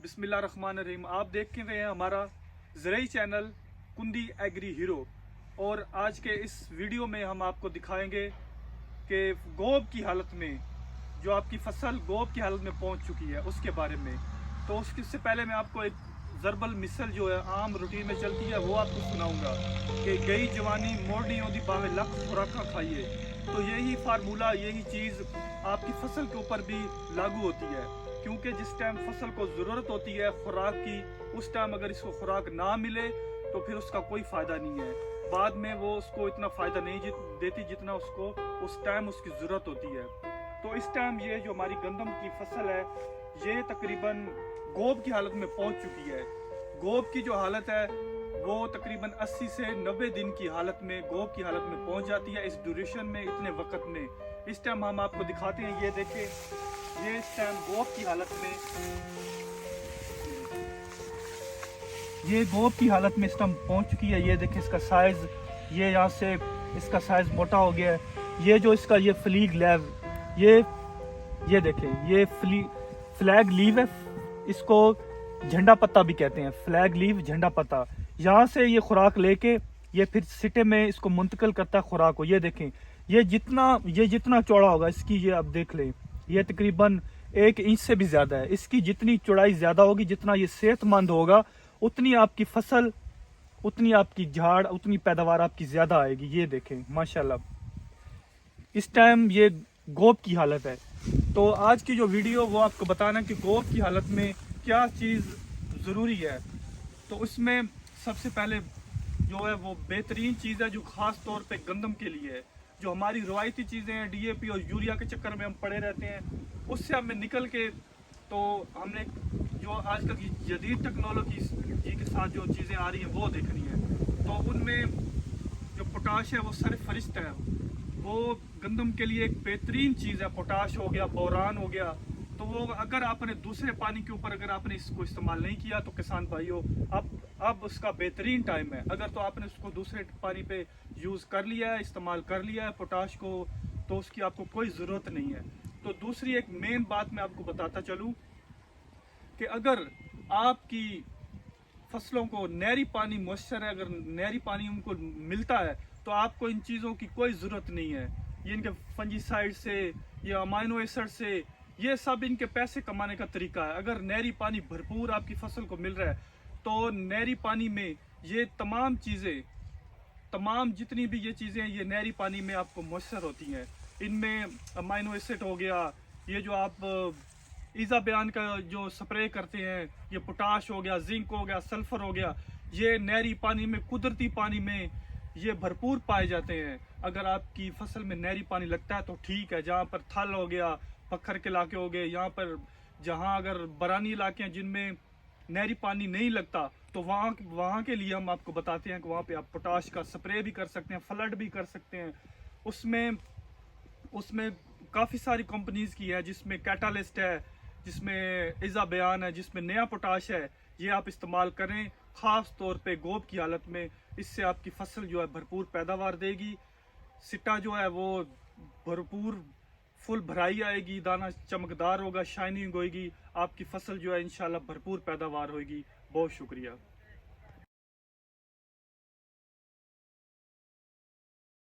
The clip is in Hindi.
बिस्मिल्लाहिर्रहमानिर्रहीम। आप देख के रहे हैं हमारा ज़राई चैनल कुंदी एग्री हीरो। और आज के इस वीडियो में हम आपको दिखाएंगे कि गोब की हालत में जो आपकी फसल गोब की हालत में पहुंच चुकी है उसके बारे में। तो उससे पहले मैं आपको एक ज़रबल मिसल जो है आम रूटीन में चलती है वो आपको सुनाऊंगा कि गई जवानी मोड़नी होती बावे लख खुराका खाइए। तो यही फार्मूला, यही चीज़ आपकी फसल के ऊपर भी लागू होती है, क्योंकि जिस टाइम फसल को ज़रूरत होती है खुराक की, उस टाइम अगर इसको खुराक ना मिले तो फिर उसका कोई फ़ायदा नहीं है। बाद में वो उसको इतना फ़ायदा नहीं देती जितना उसको उस टाइम उसकी ज़रूरत होती है। तो इस टाइम ये जो हमारी गंदम की फसल है ये तकरीबन गोब की हालत में पहुंच चुकी है। गोब की जो हालत है वो तकरीबन 80 से 90 दिन की हालत में गोब की हालत में पहुंच जाती है। इस ड्यूरेशन में, इतने वक्त में, इस टाइम हम आपको दिखाते हैं। ये देखें, ये इस टाइम गोब की हालत में, ये गोब की हालत में इस टाइम पहुंच चुकी है। ये देखें इसका साइज, ये यहाँ से इसका साइज मोटा हो गया है। ये जो इसका ये फ्लीग लैव, ये देखें, ये फ्लैग लीव है, इसको झंडा पत्ता भी कहते हैं। फ्लैग लीव, झंडा पत्ता, यहाँ से ये खुराक लेके ये फिर सिटे में इसको मुंतकिल करता है खुराक को। ये देखें, ये जितना चौड़ा होगा इसकी, ये आप देख लें, ये तकरीबन 1 इंच से भी ज्यादा है। इसकी जितनी चौड़ाई ज्यादा होगी, जितना ये सेहतमंद होगा, उतनी आपकी फसल, उतनी आपकी झाड़, उतनी पैदावार आपकी ज्यादा आएगी। ये देखें माशाल्लाह, इस टाइम ये गोब की हालत है। तो आज की जो वीडियो वो आपको बताना कि गोब की हालत में क्या चीज़ ज़रूरी है। तो उसमें सबसे पहले जो है वो बेहतरीन चीज़ है जो ख़ास तौर पे गंदम के लिए है। जो हमारी रवायती चीज़ें हैं, डीएपी और यूरिया के चक्कर में हम पड़े रहते हैं, उससे हमें निकल के तो हमने जो आजकल की जदीद टेक्नोलॉजी के साथ जो चीज़ें आ रही हैं वो देखनी है। तो उनमें जो पोटाश है वो सरफरिश्त है, वो गंदम के लिए एक बेहतरीन चीज़ है। पोटाश हो गया, बोरान हो गया, तो वो अगर आपने दूसरे पानी के ऊपर अगर आपने इसको इस्तेमाल नहीं किया तो किसान भाइयों अब उसका बेहतरीन टाइम है। अगर तो आपने उसको दूसरे पानी पे यूज़ कर लिया है, इस्तेमाल कर लिया है पोटाश को, तो उसकी आपको कोई ज़रूरत नहीं है। तो दूसरी एक मेन बात मैं आपको बताता चलूँ कि अगर आपकी फसलों को नहरी पानी मॉइस्चर है, अगर नहरी पानी उनको मिलता है तो आपको इन चीज़ों की कोई ज़रूरत नहीं है। ये इनके फंजीसाइड से या अमाइनो एसिड से, ये सब इनके पैसे कमाने का तरीका है। अगर नहरी पानी भरपूर आपकी फसल को मिल रहा है तो नहरी पानी में ये तमाम चीज़ें, तमाम जितनी भी ये चीज़ें ये नहरी पानी में आपको मॉइस्चर होती हैं। इनमें अमाइनो एसिड हो गया, ये जो आप ईज़ा बयान का जो स्प्रे करते हैं, ये पोटाश हो गया, जिंक हो गया, सल्फर हो गया, ये नहरी पानी में, कुदरती पानी में ये भरपूर पाए जाते हैं। अगर आपकी फसल में नहरी पानी लगता है तो ठीक है। जहाँ पर थल हो गया, पत्थर के इलाके हो गए, यहाँ पर जहाँ अगर बरानी इलाके हैं जिनमें नहरी पानी नहीं लगता, तो वहाँ के लिए हम आपको बताते हैं कि वहाँ पे आप पोटाश का स्प्रे भी कर सकते हैं, फ्लड भी कर सकते हैं। उसमें काफ़ी सारी कंपनीज की है, जिसमें कैटालिस्ट है, जिसमें ईज़ा बयान है, जिसमें नया पोटाश है। ये आप इस्तेमाल करें ख़ास तौर पे गोब की हालत में। इससे आपकी फसल जो है भरपूर पैदावार देगी, सिट्टा जो है वो भरपूर फुल भराई आएगी, दाना चमकदार होगा, शाइनिंग होगी, आपकी फसल जो है इंशाल्लाह भरपूर पैदावार होगी। बहुत शुक्रिया।